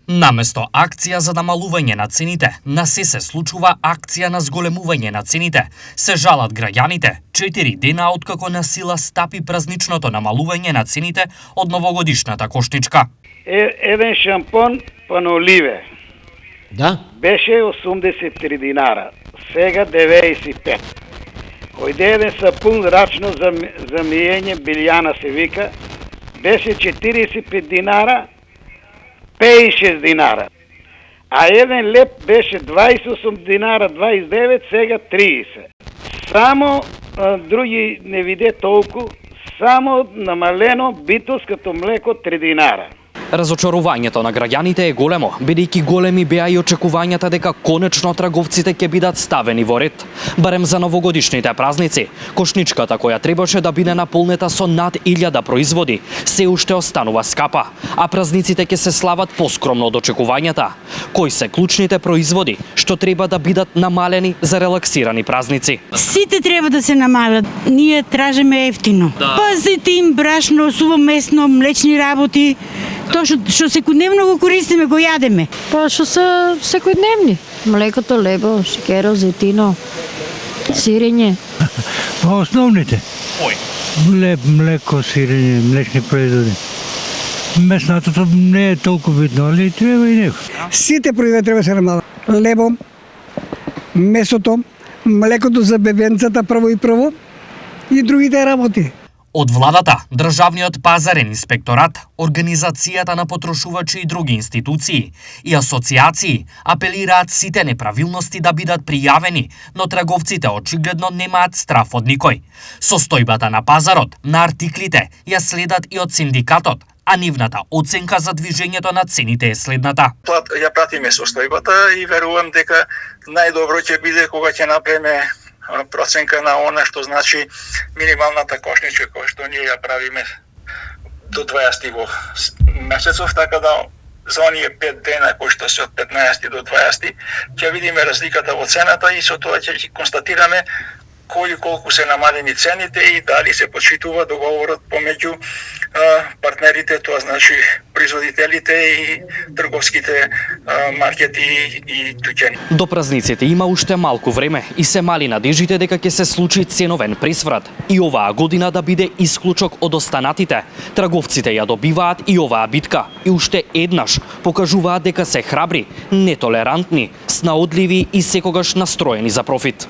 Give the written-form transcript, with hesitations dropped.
Наместо акција за намалување на цените, на се случува акција на зголемување на цените. Се жалат граѓаните 4 дена откако на сила стапи празничното намалување на цените од новогодишната кошничка. Еден шампон Паноливе. Да? Беше 83 динара, сега 95. Ојде еден сапун рачно за миење, Билјана се вика, беше 45 динара, 56 динара. А еден леп беше 28 динара, 29, сега 30. Само други не виде толку, само намалено битолското млеко 3 динара. Разочарувањето на граѓаните е големо, бидејќи големи беа и очекувањата дека конечно трговците ќе бидат ставени во ред. Барем за новогодишните празници, кошничката која требаше да биде наполнета со над 1000 производи, се уште останува скапа, а празниците ќе се слават поскромно од очекувањата. Кои се клучните производи што треба да бидат намалени за релаксирани празници? Сите треба да се намалат. Ние тражиме ефтино. Пазитин, брашно, сувомесно, млечни работи. Тоа што секојдневно го користиме, го јадеме. Па што се секојдневни. Млекото, лебо, шекеро, зетино, сирење. Па основните. Кои? Леб, млеко, сирење, млечни производи. Меснатото не е толку битно, али треба и него. Сите производи треба се намалат. Лебо, месото, млекото за бебенцата прво и другите работи. Од владата, Државниот пазарен инспекторат, Организацијата на потрошувачи и други институции и асоциации апелираат сите неправилности да бидат пријавени, но трговците очигледно немаат страф од никој. Состојбата на пазарот, на артиклите, ја следат и од синдикатот, а нивната оценка за движењето на цените е следната. Ја пратиме состојбата и верувам дека најдобро ќе биде кога ќе направиме проценка на она што значи минималната кошничка која што ние ја правиме до 20 во месецов, така да за оние 5 дена кои што се од 15 до 20 ќе видиме разликата во цената и со тоа ќе констатираме кои колку се намалени цените и дали се почитува договорот помеѓу партнерите, тоа значи производителите и трговските маркети и дуќани. До празниците има уште малку време и се мали надежите дека ќе се случи ценовен пресврат и оваа година да биде исклучок од останатите. Трговците ја добиваат и оваа битка и уште еднаш покажуваат дека се храбри, нетолерантни, снаодливи и секогаш настроени за профит.